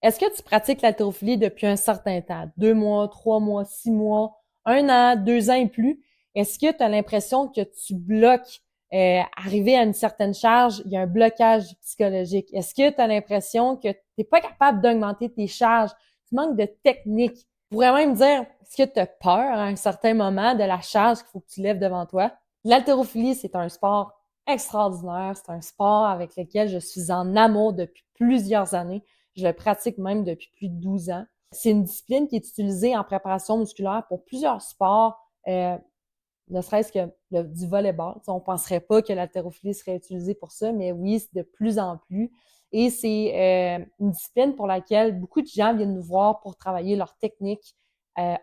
Est-ce que tu pratiques l'haltérophilie depuis un certain temps? 2 mois, 3 mois, 6 mois, 1 an, 2 ans et plus? Est-ce que tu as l'impression que tu bloques, arrivé à une certaine charge, il y a un blocage psychologique? Est-ce que tu as l'impression que tu n'es pas capable d'augmenter tes charges? Tu manques de technique. Tu pourrais même dire, est-ce que tu as peur à un certain moment de la charge qu'il faut que tu lèves devant toi? L'haltérophilie, c'est un sport extraordinaire. C'est un sport avec lequel je suis en amour depuis plusieurs années. Je le pratique même depuis plus de 12 ans. C'est une discipline qui est utilisée en préparation musculaire pour plusieurs sports, ne serait-ce que du volleyball. T'sais, on penserait pas que l'haltérophilie serait utilisée pour ça, mais oui, c'est de plus en plus. Et c'est une discipline pour laquelle beaucoup de gens viennent nous voir pour travailler leur technique,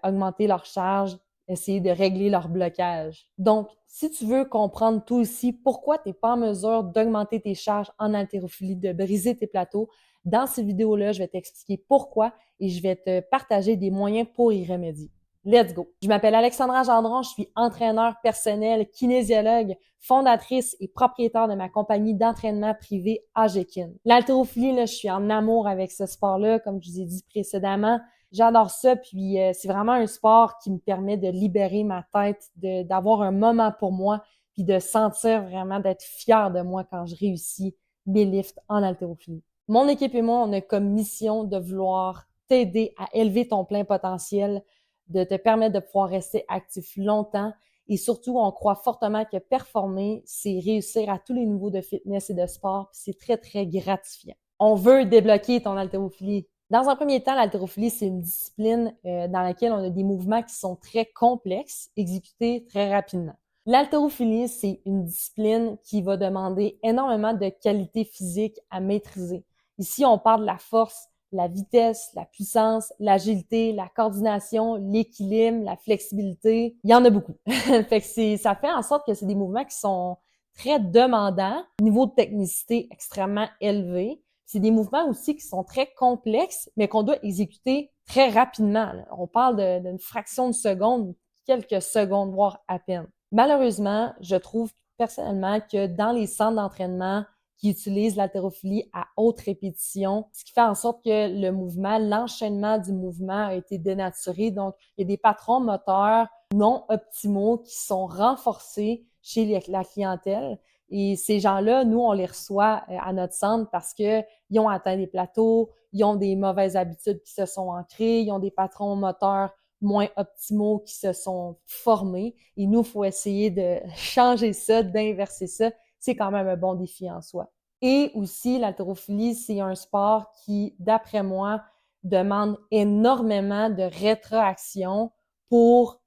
augmenter leur charge, essayer de régler leur blocage. Donc, si tu veux comprendre toi aussi pourquoi tu n'es pas en mesure d'augmenter tes charges en haltérophilie, de briser tes plateaux, dans ces vidéos-là, je vais t'expliquer pourquoi et je vais te partager des moyens pour y remédier. Let's go! Je m'appelle Alexandra Gendron, je suis entraîneur personnel, kinésiologue, fondatrice et propriétaire de ma compagnie d'entraînement privé AGEKIN. L'haltérophilie, là, je suis en amour avec ce sport-là, comme je vous ai dit précédemment. J'adore ça, puis c'est vraiment un sport qui me permet de libérer ma tête, d'avoir un moment pour moi, puis de sentir vraiment d'être fière de moi quand je réussis mes lifts en haltérophilie. Mon équipe et moi, on a comme mission de vouloir t'aider à élever ton plein potentiel, de te permettre de pouvoir rester actif longtemps. Et surtout, on croit fortement que performer, c'est réussir à tous les niveaux de fitness et de sport, puis c'est très, très gratifiant. On veut débloquer ton haltérophilie. Dans un premier temps, l'haltérophilie, c'est une discipline dans laquelle on a des mouvements qui sont très complexes, exécutés très rapidement. L'haltérophilie, c'est une discipline qui va demander énormément de qualité physique à maîtriser. Ici, on parle de la force, la vitesse, la puissance, l'agilité, la coordination, l'équilibre, la flexibilité. Il y en a beaucoup. Fait que ça fait en sorte que c'est des mouvements qui sont très demandants, niveau de technicité extrêmement élevé. C'est des mouvements aussi qui sont très complexes, mais qu'on doit exécuter très rapidement. On parle d'une fraction de seconde, quelques secondes, voire à peine. Malheureusement, je trouve personnellement que dans les centres d'entraînement qui utilisent l'haltérophilie à haute répétition, ce qui fait en sorte que le mouvement, l'enchaînement du mouvement a été dénaturé. Donc, il y a des patrons moteurs non optimaux qui sont renforcés chez la clientèle. Et ces gens-là, nous, on les reçoit à notre centre parce que ils ont atteint des plateaux, ils ont des mauvaises habitudes qui se sont ancrées, ils ont des patrons moteurs moins optimaux qui se sont formés. Et nous, il faut essayer de changer ça, d'inverser ça. C'est quand même un bon défi en soi. Et aussi, l'haltérophilie, c'est un sport qui, d'après moi, demande énormément de rétroaction pour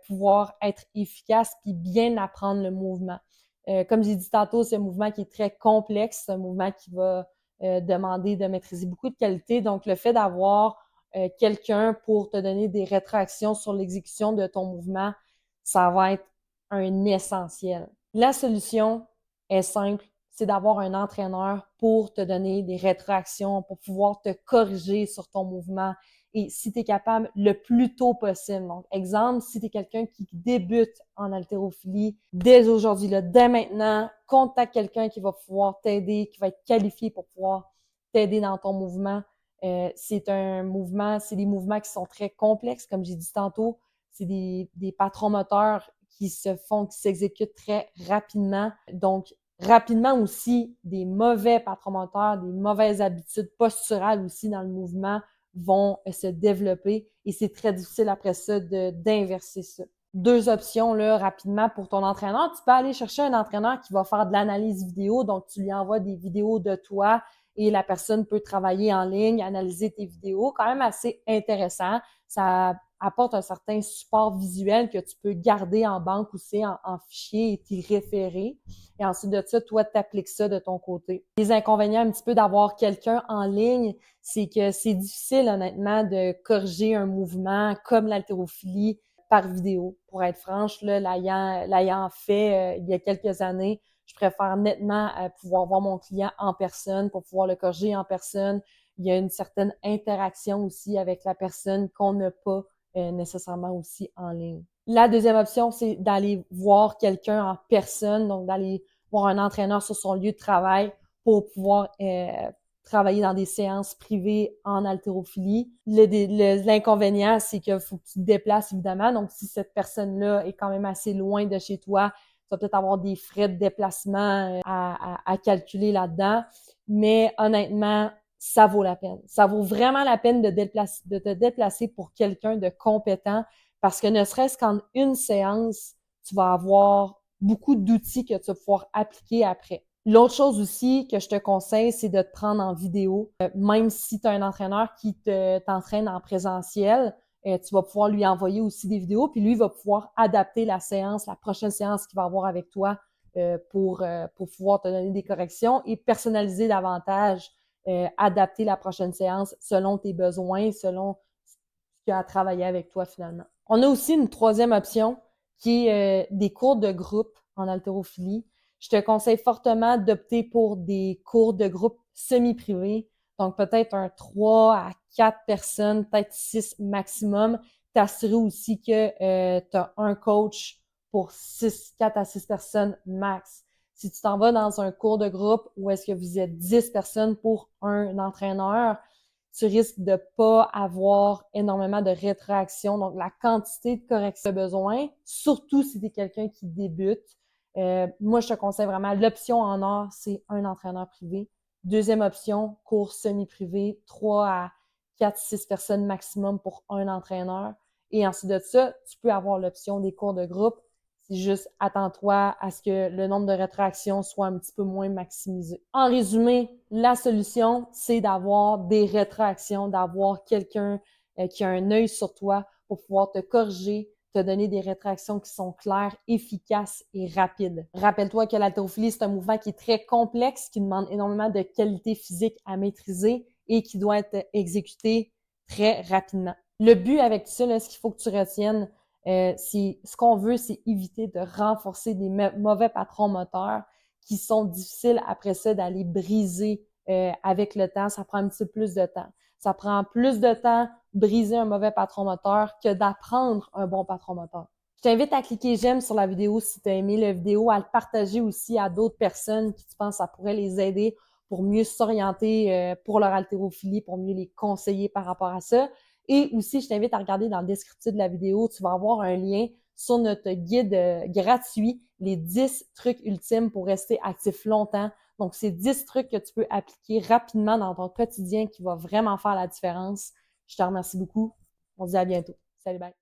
pouvoir être efficace puis bien apprendre le mouvement. Comme j'ai dit tantôt, c'est un mouvement qui est très complexe, c'est un mouvement qui va demander de maîtriser beaucoup de qualité. Donc, le fait d'avoir quelqu'un pour te donner des rétroactions sur l'exécution de ton mouvement, ça va être un essentiel. La solution est simple, c'est d'avoir un entraîneur pour te donner des rétroactions, pour pouvoir te corriger sur ton mouvement et si tu es capable le plus tôt possible. Donc, exemple, si tu es quelqu'un qui débute en haltérophilie, dès aujourd'hui, là, dès maintenant, contacte quelqu'un qui va pouvoir t'aider, qui va être qualifié pour pouvoir t'aider dans ton mouvement. C'est des mouvements qui sont très complexes, comme j'ai dit tantôt. C'est des patrons moteurs qui s'exécutent très rapidement. Donc, rapidement aussi, des mauvais patrons moteurs, des mauvaises habitudes posturales aussi dans le mouvement vont se développer et c'est très difficile après ça d'inverser ça. 2 options là rapidement pour ton entraîneur. Tu peux aller chercher un entraîneur qui va faire de l'analyse vidéo, donc tu lui envoies des vidéos de toi et la personne peut travailler en ligne, analyser tes vidéos, quand même assez intéressant. Ça apporte un certain support visuel que tu peux garder en banque aussi en fichier et t'y référer. Et ensuite de ça, toi, t'appliques ça de ton côté. Les inconvénients un petit peu d'avoir quelqu'un en ligne, c'est que c'est difficile, honnêtement, de corriger un mouvement comme l'haltérophilie par vidéo. Pour être franche, là, l'ayant fait il y a quelques années, je préfère nettement pouvoir voir mon client en personne pour pouvoir le corriger en personne. Il y a une certaine interaction aussi avec la personne qu'on n'a pas nécessairement aussi en ligne. La deuxième option, c'est d'aller voir quelqu'un en personne, donc d'aller voir un entraîneur sur son lieu de travail pour pouvoir travailler dans des séances privées en haltérophilie. L'inconvénient, c'est qu'il faut que tu te déplaces, évidemment. Donc, si cette personne-là est quand même assez loin de chez toi, tu vas peut-être avoir des frais de déplacement à calculer là-dedans. Mais honnêtement, ça vaut la peine. Ça vaut vraiment la peine de te déplacer pour quelqu'un de compétent parce que ne serait-ce qu'en une séance, tu vas avoir beaucoup d'outils que tu vas pouvoir appliquer après. L'autre chose aussi que je te conseille, c'est de te prendre en vidéo. Même si tu as un entraîneur qui t'entraîne en présentiel, tu vas pouvoir lui envoyer aussi des vidéos, puis lui va pouvoir adapter la séance, la prochaine séance qu'il va avoir avec toi pour pouvoir te donner des corrections et personnaliser davantage, adapter la prochaine séance selon tes besoins, selon ce qu'il y a à travailler avec toi finalement. On a aussi une troisième option qui est des cours de groupe en haltérophilie. Je te conseille fortement d'opter pour des cours de groupe semi-privés, donc peut-être un 3 à 4 personnes, peut-être 6 maximum. T'assurer aussi que tu as un coach pour 4 à 6 personnes max. Si tu t'en vas dans un cours de groupe où est-ce que vous êtes 10 personnes pour un entraîneur, tu risques de pas avoir énormément de rétroaction. Donc, la quantité de correction de besoin, surtout si tu es quelqu'un qui débute. Moi, je te conseille vraiment l'option en or, c'est un entraîneur privé. Deuxième option, cours semi-privé, 3 à 4, 6 personnes maximum pour un entraîneur. Et ensuite de ça, tu peux avoir l'option des cours de groupe. C'est juste, attends-toi à ce que le nombre de rétroactions soit un petit peu moins maximisé. En résumé, la solution, c'est d'avoir des rétroactions, d'avoir quelqu'un qui a un œil sur toi pour pouvoir te corriger, te donner des rétractions qui sont claires, efficaces et rapides. Rappelle-toi que l'haltérophilie, c'est un mouvement qui est très complexe, qui demande énormément de qualité physique à maîtriser et qui doit être exécuté très rapidement. Le but avec ça, là, ce qu'il faut que tu retiennes, ce qu'on veut, c'est éviter de renforcer des mauvais patrons moteurs qui sont difficiles après ça d'aller briser avec le temps. Ça prend un petit peu plus de temps. Ça prend plus de temps briser un mauvais patron moteur que d'apprendre un bon patron moteur. Je t'invite à cliquer j'aime sur la vidéo si tu as aimé la vidéo, à le partager aussi à d'autres personnes qui tu penses que ça pourrait les aider pour mieux s'orienter pour leur haltérophilie, pour mieux les conseiller par rapport à ça. Et aussi, je t'invite à regarder dans le descriptif de la vidéo, tu vas avoir un lien sur notre guide gratuit, les 10 trucs ultimes pour rester actif longtemps. Donc, c'est 10 trucs que tu peux appliquer rapidement dans ton quotidien qui va vraiment faire la différence. Je te remercie beaucoup. On se dit à bientôt. Salut, bye.